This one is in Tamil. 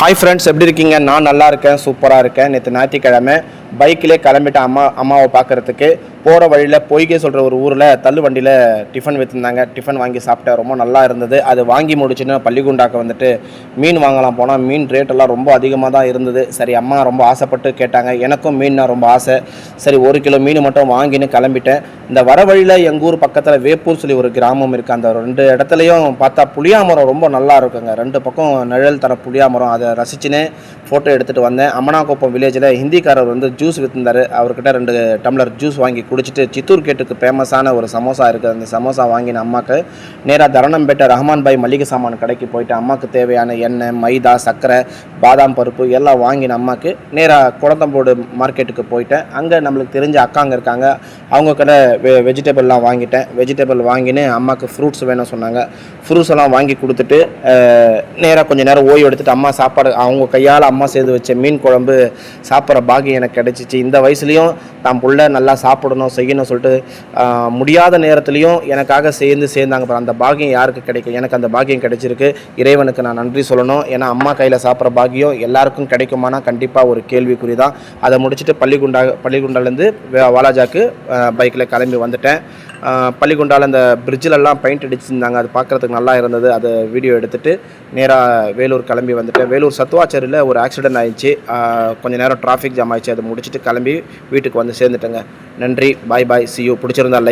ஹாய் ஃப்ரெண்ட்ஸ், எப்படி இருக்கீங்க? நான் நல்லா இருக்கேன், சூப்பராக இருக்கேன். நேற்று ஞாயிற்றுக்கிழமை பைக்கிலே கிளம்பிட்டேன் அம்மாவை பார்க்குறதுக்கு. போகிற வழியில் பொய்கை சொல்கிற ஒரு ஊரில் தள்ளு வண்டியில் டிஃபன் விற்றுருந்தாங்க. டிஃபன் வாங்கி சாப்பிட்டேன், ரொம்ப நல்லா இருந்தது. அது வாங்கி முடிச்சுன்னு பள்ளிக்குண்டாக்க வந்துட்டு மீன் வாங்கலாம் போனால் மீன் ரேட்டெல்லாம் ரொம்ப அதிகமாக தான் இருந்தது. சரி, அம்மா ரொம்ப ஆசைப்பட்டு கேட்டாங்க, எனக்கும் மீன்னா ரொம்ப ஆசை. சரி, 1 கிலோ மீன் மட்டும் வாங்கின்னு கிளம்பிட்டேன். இந்த வர வழியில் எங்கள் ஊர் பக்கத்தில் வேப்பூர் சொல்லி ஒரு கிராமம் இருக்குது. அந்த 2 இடத்துலையும் பார்த்தா புளியாமரம் ரொம்ப நல்லா இருக்குங்க. 2 பக்கம் நிழல் தர புளியாமரம். அதை ரசிச்சுன்னு ஃபோட்டோ எடுத்துகிட்டு வந்தேன். அம்மனாக்குப்பம் வில்லேஜில் ஹிந்திக்காரர் வந்து ஜூஸ் விற்றுந்தார். அவர்கிட்ட 2 டம்ளர் ஜூஸ் வாங்கி குடிச்சிட்டு சித்தூர் கேட்டுக்கு ஃபேமஸான ஒரு சமோசா இருக்குது. அந்த சமோசா வாங்கின அம்மாவுக்கு நேராக தரணம்பேட்டை ரஹ்மான் பாய் மளிகை சாமான் கடைக்கு போயிட்டு அம்மாவுக்கு தேவையான எண்ணெய், மைதா, சர்க்கரை, பாதாம் பருப்பு எல்லாம் வாங்கின அம்மாவுக்கு நேராக குளத்தம்போடு மார்க்கெட்டுக்கு போயிட்டேன். அங்கே நம்மளுக்கு தெரிஞ்ச அக்காங்க இருக்காங்க, அவங்க கடை வெஜிடபிள்லாம் வாங்கிட்டேன். வெஜிடபிள் வாங்கின்னு அம்மாவுக்கு ஃப்ரூட்ஸ் வேணும் சொன்னாங்க. ஃப்ரூட்ஸ் எல்லாம் வாங்கி கொடுத்துட்டு நேராக கொஞ்சம் நேரம் ஓய்வு எடுத்துகிட்டு அம்மா சாப்பாடு அவங்க கையால் அம்மா செய்து வச்ச மீன் குழம்பு சாப்பிட்ற பாக்கியம் எனக்கு கிடச்சிச்சு. இந்த வயசுலேயும் தான் புள்ள நல்லா சாப்பிடணும் செய்யணும் சொல்லிட்டு முடியாத நேரத்துலையும் எனக்காக சேர்ந்தாங்க. அந்த பாக்கியம் யாருக்கு கிடைக்கும்? எனக்கு அந்த பாக்கியம் கிடைச்சிருக்கு. இறைவனுக்கு நான் நன்றி சொல்லணும். ஏன்னா அம்மா கையில் சாப்பிட்ற பாக்கியம் எல்லாருக்கும் கிடைக்குமானா கண்டிப்பாக ஒரு கேள்விக்குறி தான். அதை முடிச்சுட்டு பள்ளிக்குண்டாலேருந்து வாலாஜாக்கு பைக்கில் கிளம்பி வந்துட்டேன். பள்ளிக்குண்டால் அந்த பிரிட்ஜிலெல்லாம் பெயிண்ட் அடிச்சிருந்தாங்க, அது பார்க்குறதுக்கு நல்லா இருந்தது. அதை வீடியோ எடுத்துகிட்டு நேராக வேலூர் கிளம்பி வந்துட்டேன். வேலூர் சத்துவாச்சேரியில் ஒரு ஆக்சிடென்ட் ஆயிடுச்சு. கொஞ்சம் நேரம் டிராஃபிக் ஜாம் ஆயிடுச்சு. அதை முடிச்சுட்டு கிளம்பி வீட்டுக்கு வந்து சேர்ந்துட்டேங்க. நன்றி, பாய் பாய், சி யூ. பிடிச்சிருந்தா லைக்